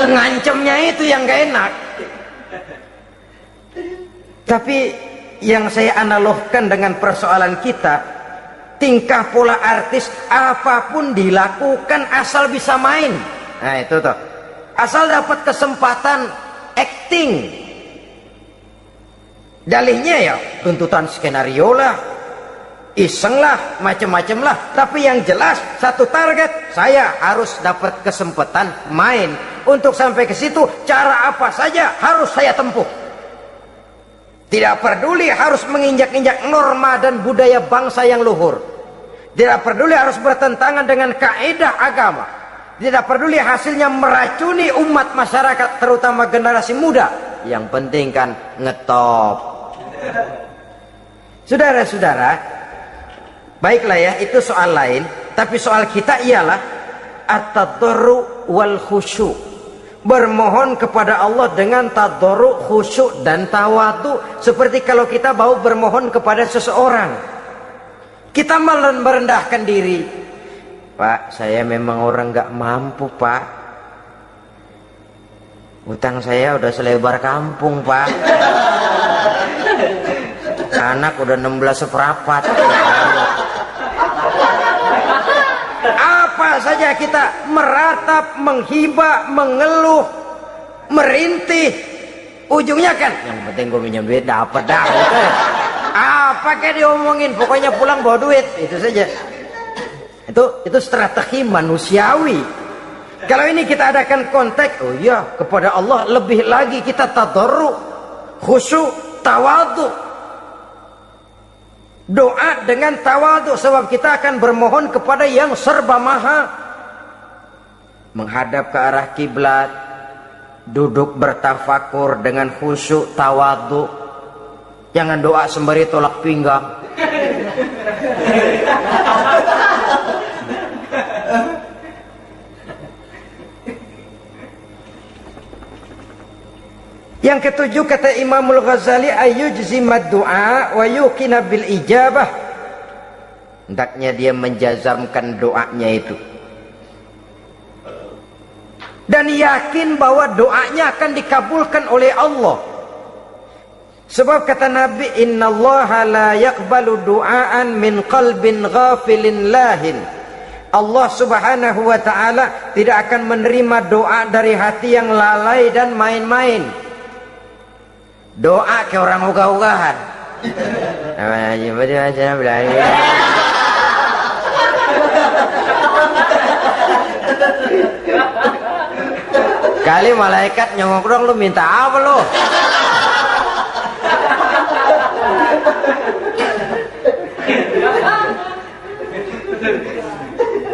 [SPEAKER 1] ngancemnya itu yang gak enak. Tapi yang saya analogkan dengan persoalan kita, tingkah pola artis apapun dilakukan asal bisa main. Nah itu tuh, asal dapat kesempatan acting. Dalihnya ya tuntutan skenario lah, iseng lah, macem-macem lah, tapi yang jelas satu target, saya harus dapat kesempatan main. Untuk sampai ke situ, cara apa saja harus saya tempuh. Tidak peduli harus menginjak-injak norma dan budaya bangsa yang luhur. Tidak peduli harus bertentangan dengan kaidah agama. Tidak peduli hasilnya meracuni umat masyarakat, terutama generasi muda. Yang penting kan ngetop. Saudara-saudara, baiklah ya, itu soal lain. Tapi soal kita ialah at-tadarru wal khusyu'. Bermohon kepada Allah dengan tadarru, khusyuk dan tawadu. Seperti kalau kita mau bermohon kepada seseorang, kita malah merendahkan diri. Pak, saya memang orang gak mampu, Pak. Utang saya udah selebar kampung, Pak. Anak udah 16 seperempat. Apa saja kita meratap, menghibah, mengeluh, merintih, ujungnya kan yang penting gue minjem duit dapat dah. Apa kayak diomongin, pokoknya pulang bawa duit, itu saja. Itu strategi manusiawi. Kalau ini kita adakan konteks, oh iya, kepada Allah lebih lagi kita tadarru, khusyuk, tawadhu. Doa dengan tawadhu, sebab kita akan bermohon kepada yang serba maha. Menghadap ke arah kiblat, duduk bertafakur dengan khusyuk, tawadhu. Jangan doa sembari tolak pinggang. Yang ketujuh, kata Imamul Ghazali, ayyujzimad du'a wa yuqina bil ijabah. Hendaknya dia menjazamkan doanya itu dan yakin bahwa doanya akan dikabulkan oleh Allah. Sebab kata Nabi, innallaha la yaqbalu du'aan min qalbin ghafilin lahin. Allah subhanahu wa ta'ala tidak akan menerima doa dari hati yang lalai dan main-main. Doa ke orang ogah-ogahan. Kali malaikat nyongok dong, lu minta apa lu?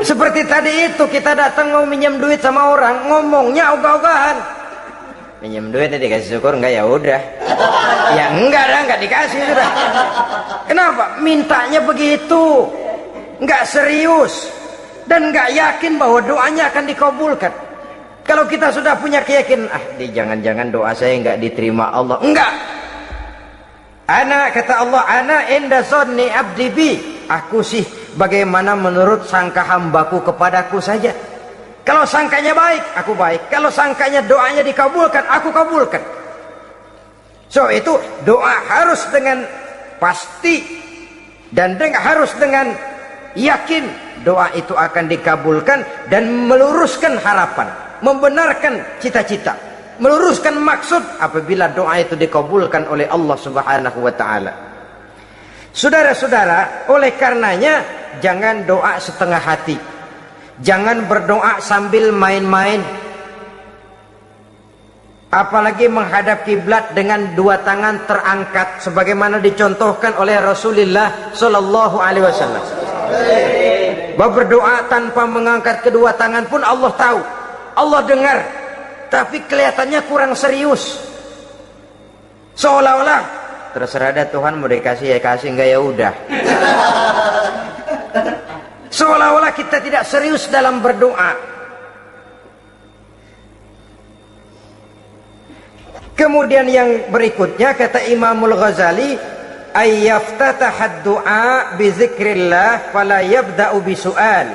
[SPEAKER 1] Seperti tadi itu, kita datang mau minjem duit sama orang, ngomongnya ogah-ogahan. Minjem duit dikasih syukur, enggak ya udah. Ya enggak dah, enggak dikasih sudah. Kenapa? Mintanya begitu, enggak serius dan enggak yakin bahwa doanya akan dikabulkan. Kalau kita sudah punya keyakinan, jangan-jangan doa saya enggak diterima Allah. Enggak. Kata Allah, ana inda zanni abdi bi. Aku sih bagaimana menurut sangka hambaku kepadaku saja. Kalau sangkanya baik, aku baik. Kalau sangkanya doanya dikabulkan, aku kabulkan. So itu doa harus dengan pasti dan harus dengan yakin doa itu akan dikabulkan dan meluruskan harapan, membenarkan cita-cita, meluruskan maksud apabila doa itu dikabulkan oleh Allah Subhanahu wa taala. Saudara-saudara, oleh karenanya jangan doa setengah hati. Jangan berdoa sambil main-main. Apalagi menghadap kiblat dengan dua tangan terangkat sebagaimana dicontohkan oleh Rasulullah sallallahu alaihi wasallam. Bahwa berdoa tanpa mengangkat kedua tangan pun Allah tahu, Allah dengar, tapi kelihatannya kurang serius. Seolah-olah terserah dah Tuhan, mau dikasih ya kasih, enggak ya udah. Seolah-olah kita tidak serius dalam berdoa. Kemudian yang berikutnya kata Imamul Ghazali, ayyaftatahad du'a bi zikrillah fala yabda'u bi su'al.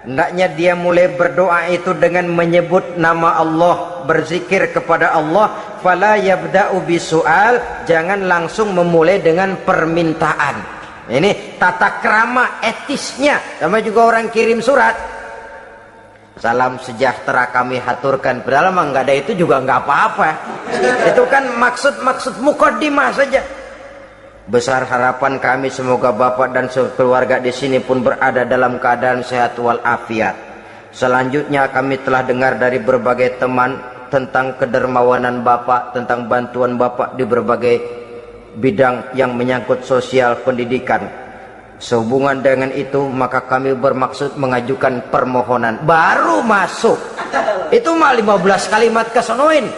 [SPEAKER 1] Hendaknya dia mulai berdoa itu dengan menyebut nama Allah, berzikir kepada Allah, fala yabda'u bi su'al, jangan langsung memulai dengan permintaan. Ini tata krama etisnya. Sama juga orang kirim surat, salam sejahtera kami haturkan, padahal mah nggak ada itu juga nggak apa-apa. Itu kan maksud mukaddimah saja. Besar harapan kami semoga Bapak dan keluarga di sini pun berada dalam keadaan sehat walafiat. Selanjutnya kami telah dengar dari berbagai teman tentang kedermawanan Bapak, tentang bantuan Bapak di berbagai bidang yang menyangkut sosial pendidikan. Sehubungan dengan itu maka kami bermaksud mengajukan permohonan. Baru masuk itu mah 15 kalimat kesonoin,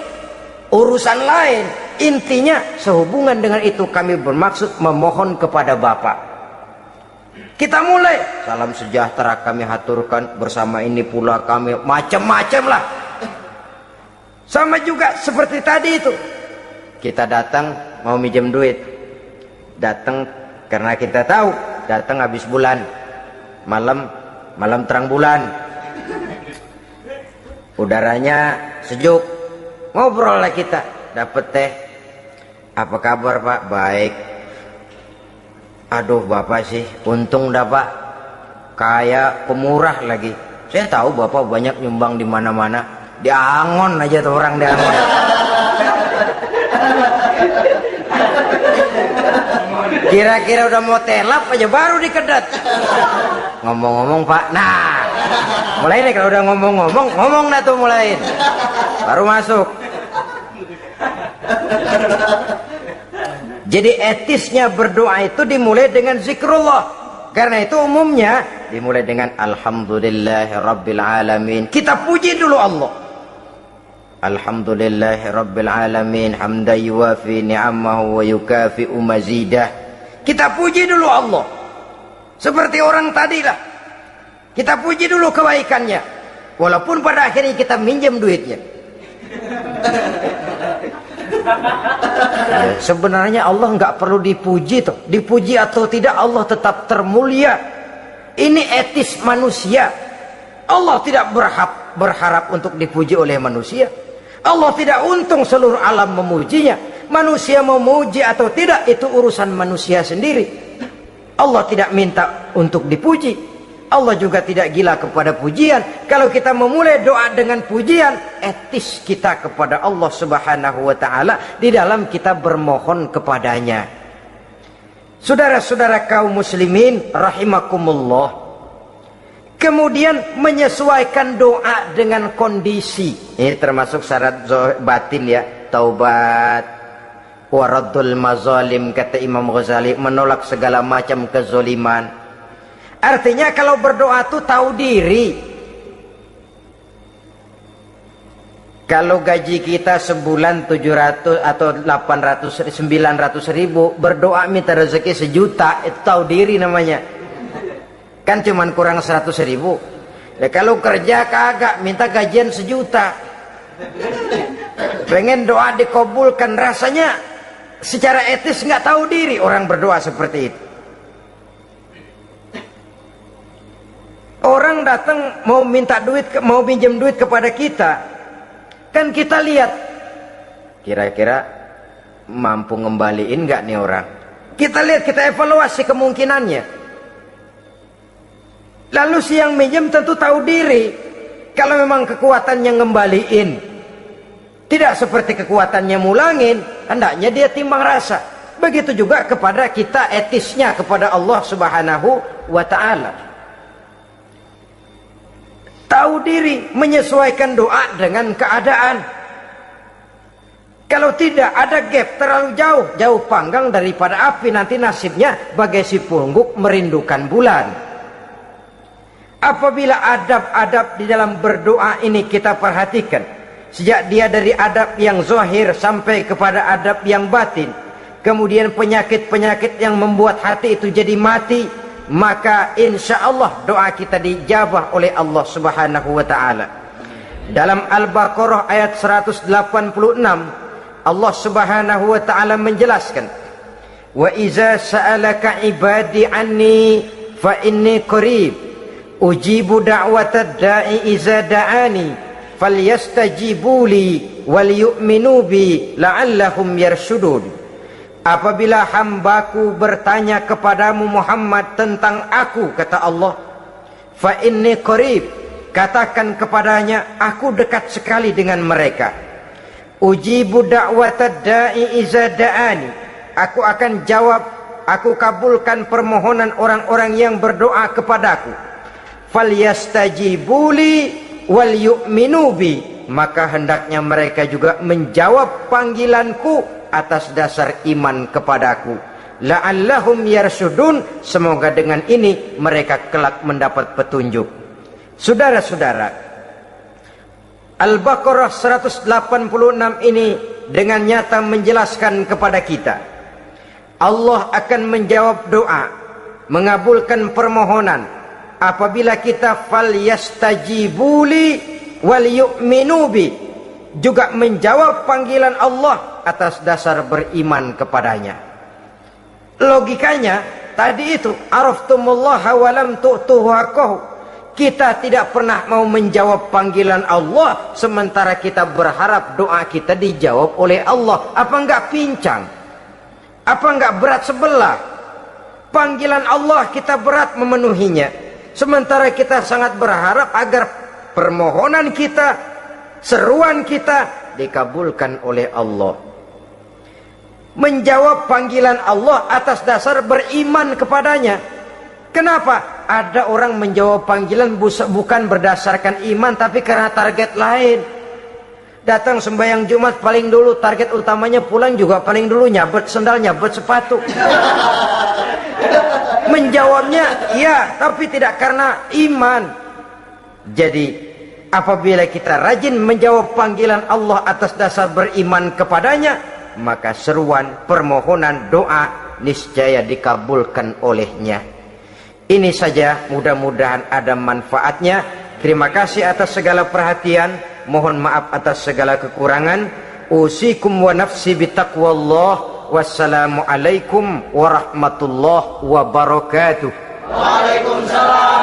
[SPEAKER 1] urusan lain. Intinya sehubungan dengan itu kami bermaksud memohon kepada Bapak. Kita mulai. Salam sejahtera kami haturkan, bersama ini pula kami macam-macam lah. Sama juga seperti tadi itu. Kita datang mau minjem duit. Datang karena kita tahu datang habis bulan. Malam terang bulan. Udaranya sejuk. Ngobrol lah kita, dapat teh. Apa kabar Pak? Baik. Aduh Bapak sih untung dah Pak, kayak pemurah lagi. Saya tahu Bapak banyak nyumbang di mana-mana. Di Angon aja tuh orang di Angon. Kira-kira udah mau telap aja baru dikedat. Ngomong-ngomong Pak, nah mulai nih kalau udah ngomong-ngomong, ngomong dah tuh mulain. Baru masuk. Jadi etisnya berdoa itu dimulai dengan zikrullah. Karena itu umumnya dimulai dengan alhamdulillahirabbil alamin. Kita puji dulu Allah. Alhamdulillahirabbil alamin hamdan yuwafi ni'amahu wa yukafi'u mazidah. Kita puji dulu Allah. Seperti orang tadi lah. Kita puji dulu kebaikannya. Walaupun pada akhirnya kita minjem duitnya. Ya, sebenarnya Allah nggak perlu dipuji toh. Dipuji atau tidak Allah tetap termulia. Ini etis manusia. Allah tidak berharap untuk dipuji oleh manusia. Allah tidak untung seluruh alam memujinya. Manusia memuji atau tidak itu urusan manusia sendiri. Allah tidak minta untuk dipuji. Allah juga tidak gila kepada pujian. Kalau kita memulai doa dengan pujian, etis kita kepada Allah Subhanahu wa taala di dalam kita bermohon kepadanya. Saudara-saudara kaum muslimin rahimakumullah. Kemudian menyesuaikan doa dengan kondisi. Ini termasuk syarat batin ya, taubat, waraddul mazalim, kata Imam Ghazali, menolak segala macam kezoliman. Artinya kalau berdoa tuh tahu diri. Kalau gaji kita sebulan 700 atau 800 900 ribu, berdoa minta rezeki 1 juta, itu tahu diri namanya. Kan cuman kurang 100 ribu. Ya, kalau kerja kagak minta gajian 1 juta. Pengen doa dikabulkan, rasanya secara etis nggak tahu diri orang berdoa seperti itu. Orang datang mau minta duit, mau pinjam duit kepada kita, kan kita lihat kira-kira mampu ngembaliin nggak nih orang. Kita lihat, kita evaluasi kemungkinannya. Lalu si yang minjem tentu tahu diri. Kalau memang kekuatannya ngembaliin tidak seperti kekuatannya mulangin, hendaknya dia timbang rasa. Begitu juga kepada kita etisnya kepada Allah Subhanahu wa ta'ala. Tahu diri, menyesuaikan doa dengan keadaan. Kalau tidak ada gap terlalu jauh panggang daripada api, nanti nasibnya bagai si pungguk merindukan bulan. Apabila adab-adab di dalam berdoa ini kita perhatikan, sejak dia dari adab yang zahir sampai kepada adab yang batin, kemudian penyakit-penyakit yang membuat hati itu jadi mati, maka insya Allah doa kita dijabah oleh Allah Subhanahu wa ta'ala. Dalam Al-Baqarah ayat 186 Allah Subhanahu wa ta'ala menjelaskan, wa iza sa'alaka ibadi anni fa inni qarib ujibu da'watad da'i iza da'ani falyastajibuli wal yu'minu bi la'allahum yarshudun. Apabila hambaku bertanya kepadamu Muhammad tentang aku, kata Allah, fa inni qarib, katakan kepadanya aku dekat sekali dengan mereka. Ujibu da'watad da'i iza da'ani, aku akan jawab aku kabulkan permohonan orang-orang yang berdoa kepadaku. Falyastajibuli wal yu'minu bi, maka hendaknya mereka juga menjawab panggilanku atas dasar iman kepadaku. La'allahum yarsudun, semoga dengan ini mereka kelak mendapat petunjuk. Saudara-saudara, Al-Baqarah 186 ini dengan nyata menjelaskan kepada kita, Allah akan menjawab doa, mengabulkan permohonan apabila kita falyastajibuli wal yu'minu bi, juga menjawab panggilan Allah atas dasar beriman kepadanya. Logikanya tadi itu, araftumullaha wa lam tu'tuhu haqqahu. Kita tidak pernah mau menjawab panggilan Allah sementara kita berharap doa kita dijawab oleh Allah. Apa enggak pincang? Apa enggak berat sebelah? Panggilan Allah kita berat memenuhinya, sementara kita sangat berharap agar permohonan kita, seruan kita dikabulkan oleh Allah. Menjawab panggilan Allah atas dasar beriman kepadanya. Kenapa? Ada orang menjawab panggilan bukan berdasarkan iman, tapi karena target lain. Datang sembahyang Jumat paling dulu, target utamanya pulang juga paling dulu nyabet sendal, nyabet sepatu. Menjawabnya ya, tapi tidak karena iman. Jadi apabila kita rajin menjawab panggilan Allah atas dasar beriman kepadanya, maka seruan, permohonan, doa niscaya dikabulkan olehnya. Ini saja, mudah-mudahan ada manfaatnya. Terima kasih atas segala perhatian, mohon maaf atas segala kekurangan. Usikum wa nafsi bitaqwallah. Wassalamualaikum warahmatullahi wabarakatuh.
[SPEAKER 2] Waalaikumsalam.